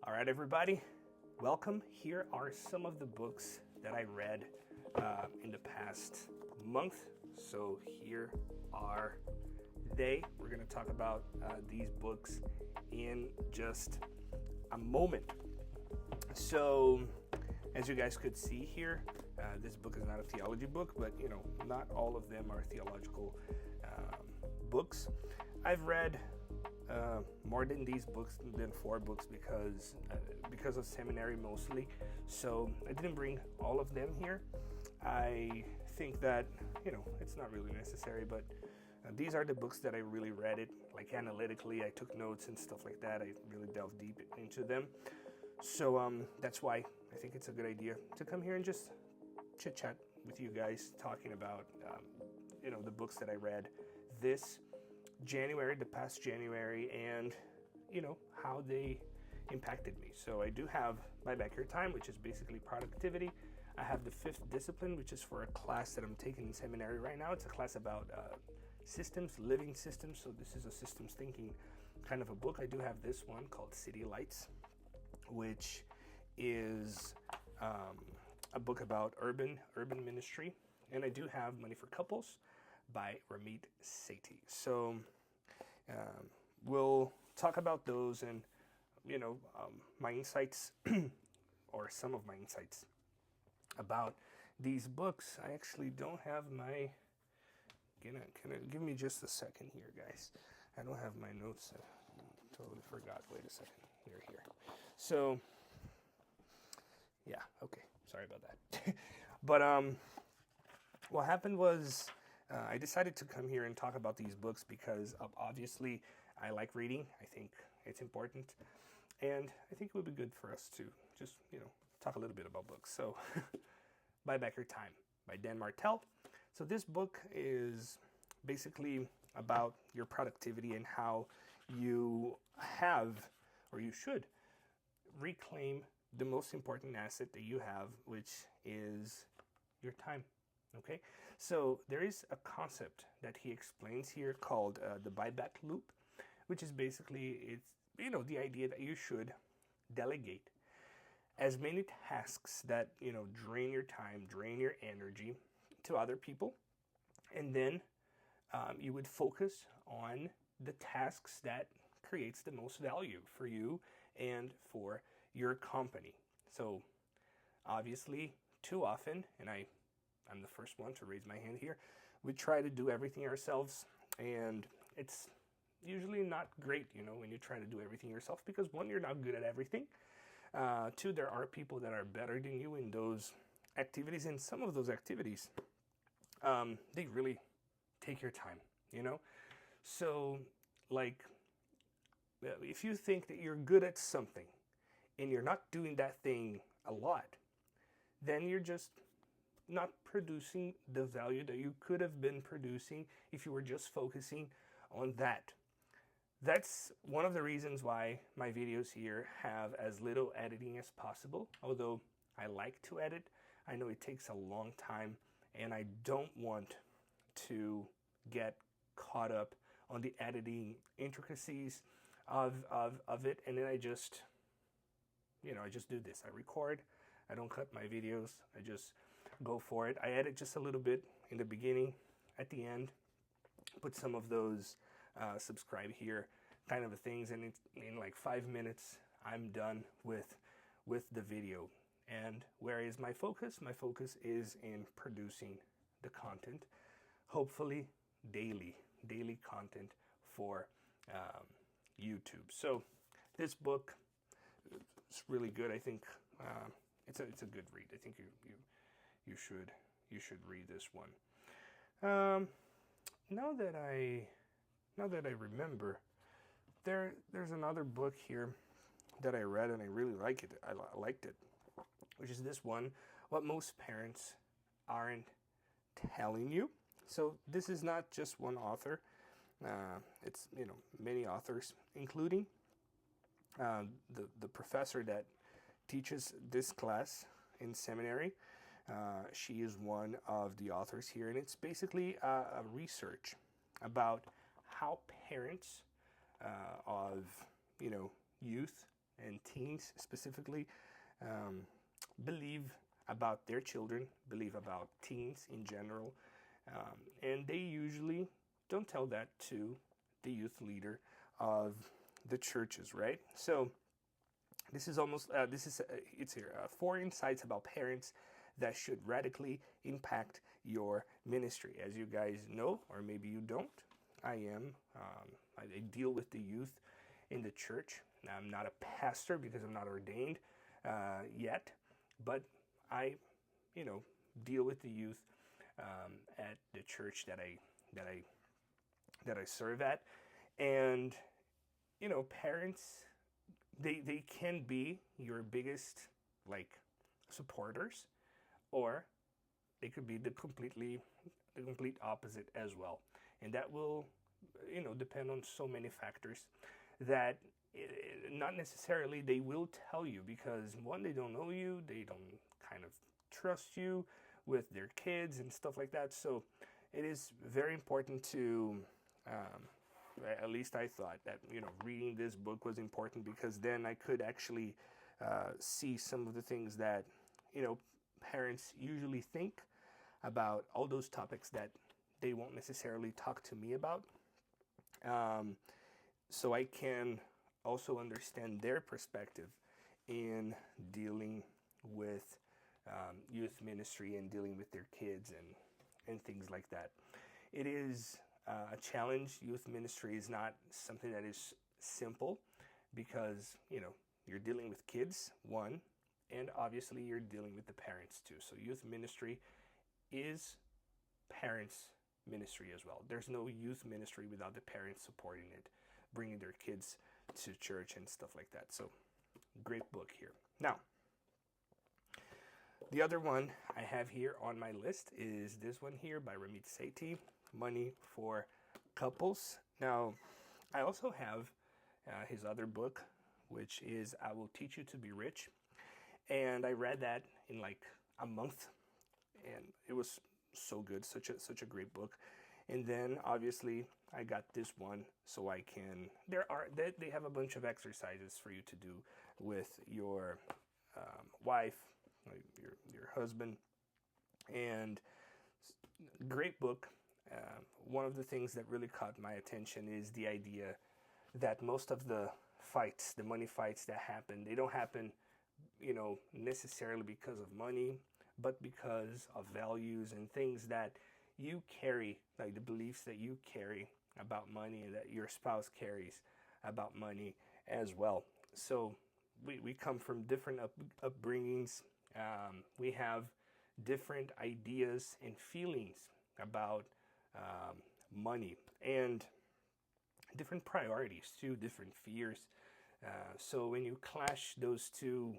All right, everybody, welcome. Here are some of the books that I read in the past month. So here are they. We're going to talk about these books in just a moment. So as you guys could see here, this book is not a theology book, but not all of them are theological books. I've read more than these books, than 4 books, because of seminary mostly. So I didn't bring all of them here. I think that it's not really necessary, but these are the books that I really read it, like analytically. I took notes and stuff like that. I really delved deep into them. So that's why I think it's a good idea to come here and just chit chat with you guys, talking about the books that I read this January, the past January, and how they impacted me. So I do have My Backyard Time, which is basically productivity. I have The Fifth Discipline, which is for a class that I'm taking in seminary right now. It's a class about systems, living systems. So this is a systems thinking kind of a book. I do have this one called City Lights, which is a book about urban ministry. And I do have Money for Couples by Ramit Sethi. So we'll talk about those and my insights or some of my insights about these books. I actually don't have my give me just a second here, guys. I don't have my notes. I totally forgot. Wait a second. They're here. So yeah, okay, sorry about that. But what happened was I decided to come here and talk about these books because obviously I like reading. I think it's important, and I think it would be good for us to just talk a little bit about books. So My Backyard Time by Dan Martell. So this book is basically about your productivity and how you have, or you should, reclaim the most important asset that you have, which is your time. Okay, so there is a concept that he explains here called the buyback loop, which is basically the idea that you should delegate as many tasks that drain your time, drain your energy to other people, and then you would focus on the tasks that creates the most value for you and for your company. So obviously, too often, and I'm the first one to raise my hand here, we try to do everything ourselves, and it's usually not great, when you try to do everything yourself, because 1, you're not good at everything. 2, there are people that are better than you in those activities, and some of those activities, they really take your time, So, like, if you think that you're good at something, and you're not doing that thing a lot, then you're just not producing the value that you could have been producing if you were just focusing on that. That's one of the reasons why my videos here have as little editing as possible. Although I like to edit, I know it takes a long time, and I don't want to get caught up on the editing intricacies of it, and then I just do this. I record, I don't cut my videos, I just go for it. I edit just a little bit in the beginning, at the end, put some of those subscribe here kind of things, and in like 5 minutes I'm done with the video. And where is my focus? My focus is in producing the content, hopefully daily content for YouTube. So this book is really good. I think it's a good read. I think you should read this one. Now that I remember, there's another book here that I read and I really like it. I liked it, which is this one, What Most Parents Aren't Telling You. So this is not just one author. It's many authors, including the professor that teaches this class in seminary. She is one of the authors here, and it's basically a research about how parents of youth and teens specifically, believe about their children, believe about teens in general, and they usually don't tell that to the youth leader of the churches, right? So this is it's here, 4 insights about parents that should radically impact your ministry. As you guys know, or maybe you don't, I deal with the youth in the church. Now, I'm not a pastor because I'm not ordained yet, but I, deal with the youth at the church that I serve at, and parents, they can be your biggest supporters, or they could be the complete opposite as well, and that will depend on so many factors that not necessarily they will tell you, because one, they don't know you, they don't kind of trust you with their kids and stuff like that. So it is very important to at least I thought that reading this book was important, because then I could actually see some of the things that parents usually think about all those topics that they won't necessarily talk to me about. So I can also understand their perspective in dealing with youth ministry and dealing with their kids and things like that. It is a challenge. Youth ministry is not something that is simple, because you're dealing with kids, one, and obviously you're dealing with the parents too. So youth ministry is parents' ministry as well. There's no youth ministry without the parents supporting it, bringing their kids to church and stuff like that. So great book here. Now, the other one I have here on my list is this one here by Ramit Sethi, Money for Couples. Now, I also have his other book, which is I Will Teach You to Be Rich. And I read that in like a month, and it was so good, such a great book. And then obviously I got this one, so I can. They have a bunch of exercises for you to do with your wife, your husband, and great book. One of the things that really caught my attention is the idea that most of the fights, the money fights that happen, they don't happen, necessarily because of money, but because of values and things that you carry, like the beliefs that you carry about money and that your spouse carries about money as well. So we come from different upbringings. We have different ideas and feelings about money, and different priorities too, different fears. So when you clash those two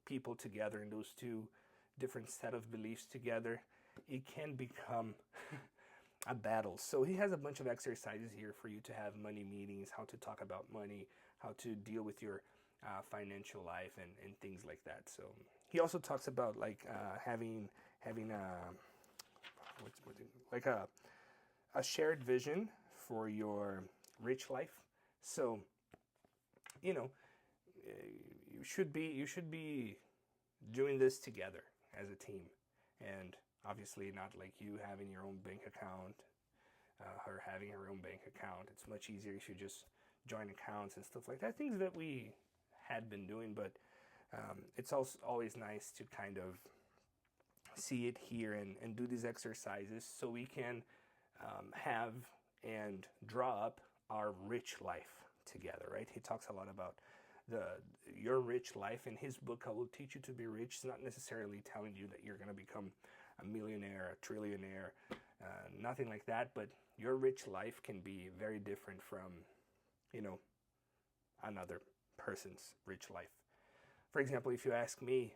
people together, and those two different set of beliefs together, it can become a battle. So he has a bunch of exercises here for you to have money meetings, how to talk about money, how to deal with your financial life, and things like that. So he also talks about having a shared vision for your rich life. So you should be doing this together as a team, and obviously not like you having your own bank account, her having her own bank account. It's much easier if you just join accounts and stuff like that, things that we had been doing. But it's also always nice to kind of see it here and do these exercises, so we can have and draw up our rich life together, right? He talks a lot about your rich life. In his book, I Will Teach You to Be Rich, it's not necessarily telling you that you're going to become a millionaire, a trillionaire, nothing like that, but your rich life can be very different from, another person's rich life. For example, if you ask me,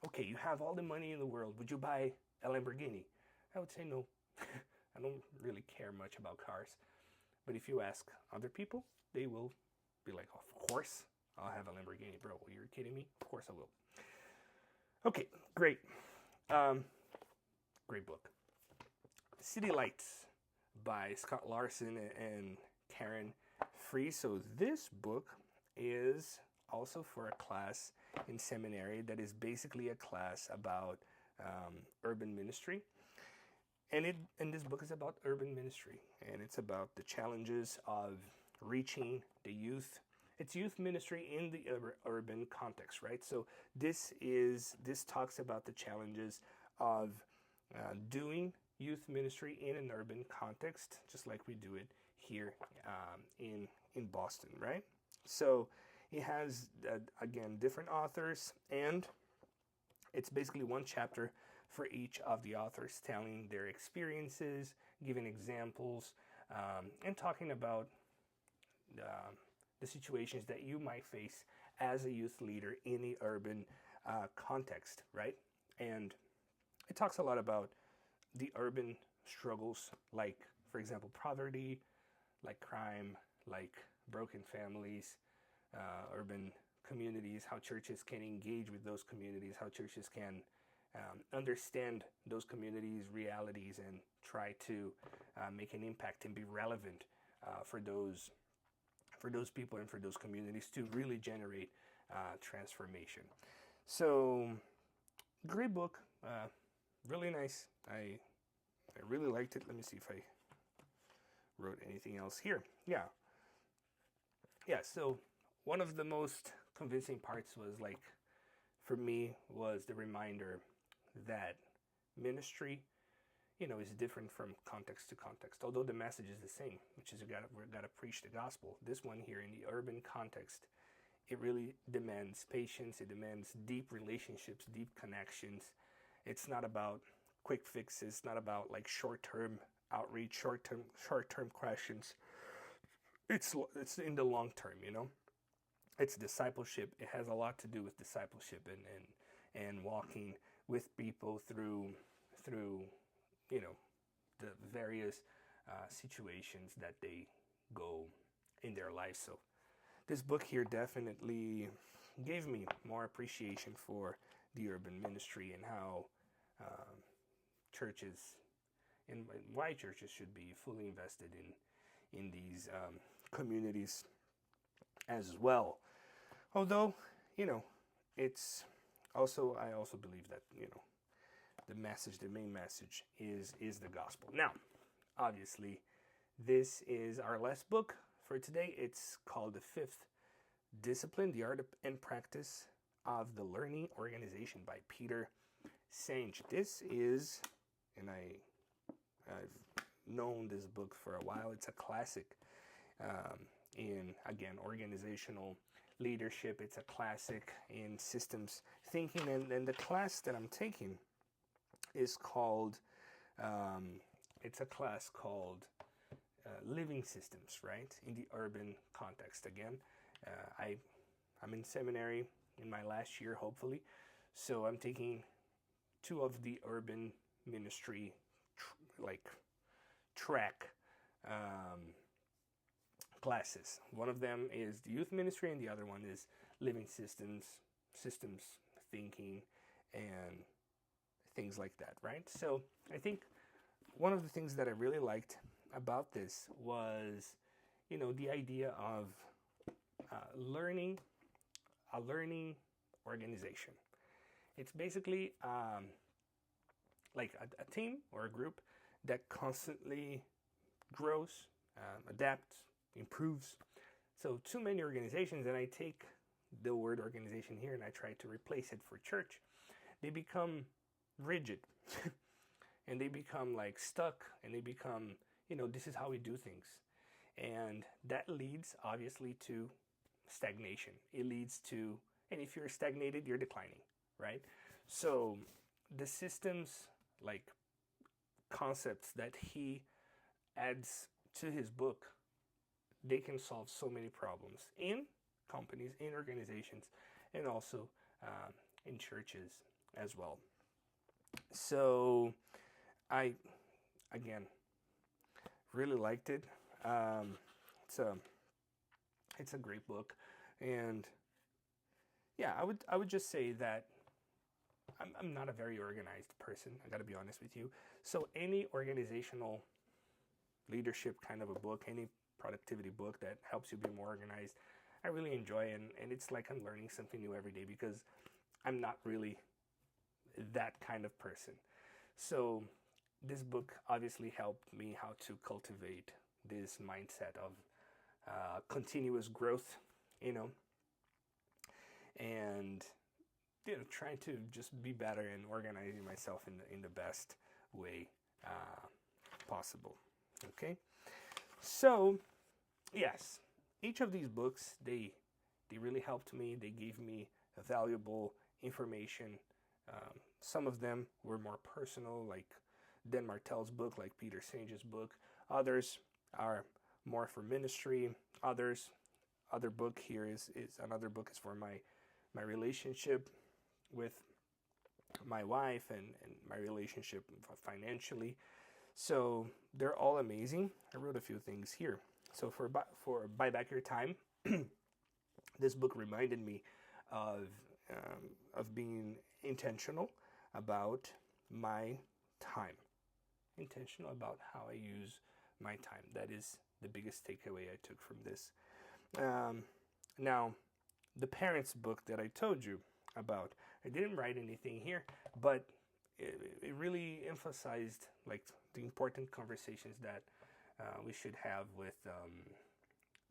okay, you have all the money in the world, would you buy a Lamborghini? I would say no. I don't really care much about cars. But if you ask other people, they will be like, of course I'll have a Lamborghini, bro. You're kidding me? Of course I will. Okay, great. Great book. City Lights by Scott Larson and Karen Free. So this book is also for a class in seminary that is basically a class about urban ministry. And this book is about urban ministry, and it's about the challenges of reaching the youth. It's youth ministry in the urban context, right? So this talks about the challenges of doing youth ministry in an urban context, just like we do it here in Boston, right? So it has again different authors, and it's basically one chapter for each of the authors, telling their experiences, giving examples, and talking about the situations that you might face as a youth leader in the urban context, right? And it talks a lot about the urban struggles, like, for example, poverty, like crime, like broken families, urban communities, how churches can engage with those communities, how churches can understand those communities' realities and try to make an impact and be relevant for those people and for those communities to really generate transformation. So, great book, really nice. I really liked it. Let me see if I wrote anything else here. Yeah. So one of the most convincing parts was, like, for me, was the reminder that ministry, is different from context to context, although the message is the same, which is we gotta preach the gospel. This one here in the urban context, it really demands patience. It demands deep relationships, deep connections. It's not about quick fixes. It's not about like short-term outreach, short-term questions. It's in the long term, It's discipleship. It has a lot to do with discipleship and walking with people through the various situations that they go in their life. So this book here definitely gave me more appreciation for the urban ministry and how churches and why churches should be fully invested in these communities as well. Although, it's also, I also believe that, the main message is the gospel. Now, obviously, this is our last book for today. It's called The Fifth Discipline, The Art and Practice of the Learning Organization by Peter Senge. This is, and I've known this book for a while. It's a classic in, again, organizational leadership. It's a classic in systems thinking. And the class that I'm taking is called, it's a class called Living Systems, right? In the urban context. Again, I'm in seminary in my last year, hopefully. So I'm taking two of the urban ministry track classes. One of them is the youth ministry, and the other one is living systems thinking, and things like that, right? So I think one of the things that I really liked about this was, the idea of learning organization. It's basically like a team or a group that constantly grows, adapts, improves. So too many organizations, and I take the word organization here and I try to replace it for church, they become rigid and they become like stuck, and they become, this is how we do things. And that leads obviously to stagnation. It leads to, and if you're stagnated, you're declining, right? So the systems, like concepts that he adds to his book, they can solve so many problems in companies, in organizations, and also in churches as well. So I, again, really liked it. It's a great book, and yeah, I would just say that I'm not a very organized person. I got to be honest with you. So any organizational leadership kind of a book, any productivity book that helps you be more organized, I really enjoy, and it's like I'm learning something new every day because I'm not really that kind of person. So this book obviously helped me how to cultivate this mindset of continuous growth, you know, and trying to just be better and organizing myself in the best way possible. Okay, so yes, each of these books they really helped me. They gave me valuable information. Some of them were more personal, like Dan Martell's book, like Peter Sange's book. Others are more for ministry. Other book here is another book is for my relationship with my wife and my relationship financially. So they're all amazing. I wrote a few things here. So for Buy Back Your Time, this book reminded me of being intentional about my time. Intentional about how I use my time. That is the biggest takeaway I took from this. Now, the parents book that I told you about, I didn't write anything here, but it really emphasized like the important conversations that we should have with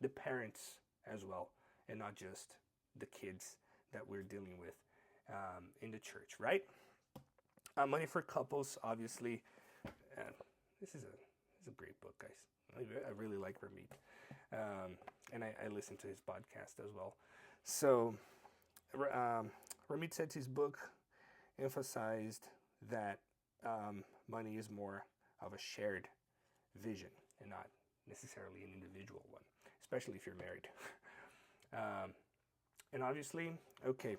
the parents as well, and not just the kids that we're dealing with in the church, right? Money for Couples, obviously. This is a great book, guys. I really like Ramit, and I listen to his podcast as well. So Ramit Sethi's book emphasized that money is more of a shared vision and not necessarily an individual one, especially if you're married. And obviously, okay,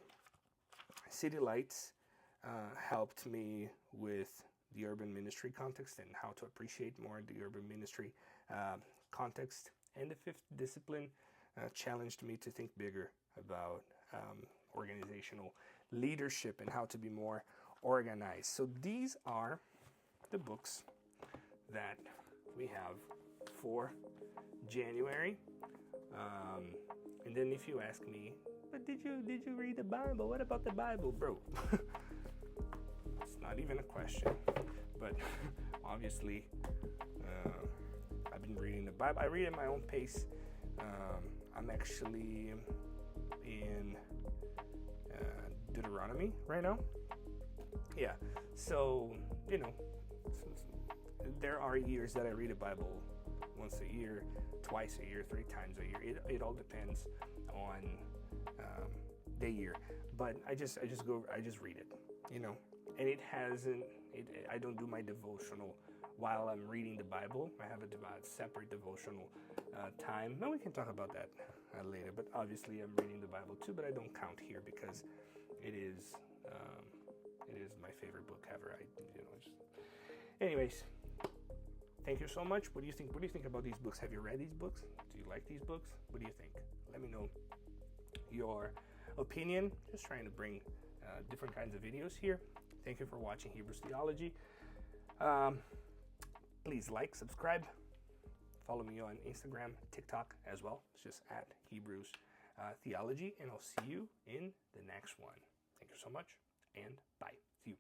City Lights helped me with the urban ministry context and how to appreciate more the urban ministry context. And the fifth discipline challenged me to think bigger about organizational leadership and how to be more organized. So these are the books that we have for January. And then if you ask me, but did you read the Bible? What about the Bible, bro? It's not even a question. But obviously, I've been reading the Bible. I read at my own pace. I'm actually in Deuteronomy right now. Yeah, so, there are years that I read the Bible once a year, twice a year, 3 times a year. It all depends on the year. But I just read it, and it hasn't. I don't do my devotional while I'm reading the Bible. I have a separate devotional time. Now we can talk about that later. But obviously, I'm reading the Bible too. But I don't count here because it is my favorite book ever. Anyways, thank you so much. What do you think? What do you think about these books? Have you read these books? Do you like these books? What do you think? Let me know your opinion. Just trying to bring different kinds of videos here. Thank you for watching Hebrews Theology. Please like, subscribe, follow me on Instagram, TikTok as well. It's just at Hebrews Theology, and I'll see you in the next one. Thank you so much, and bye. See you.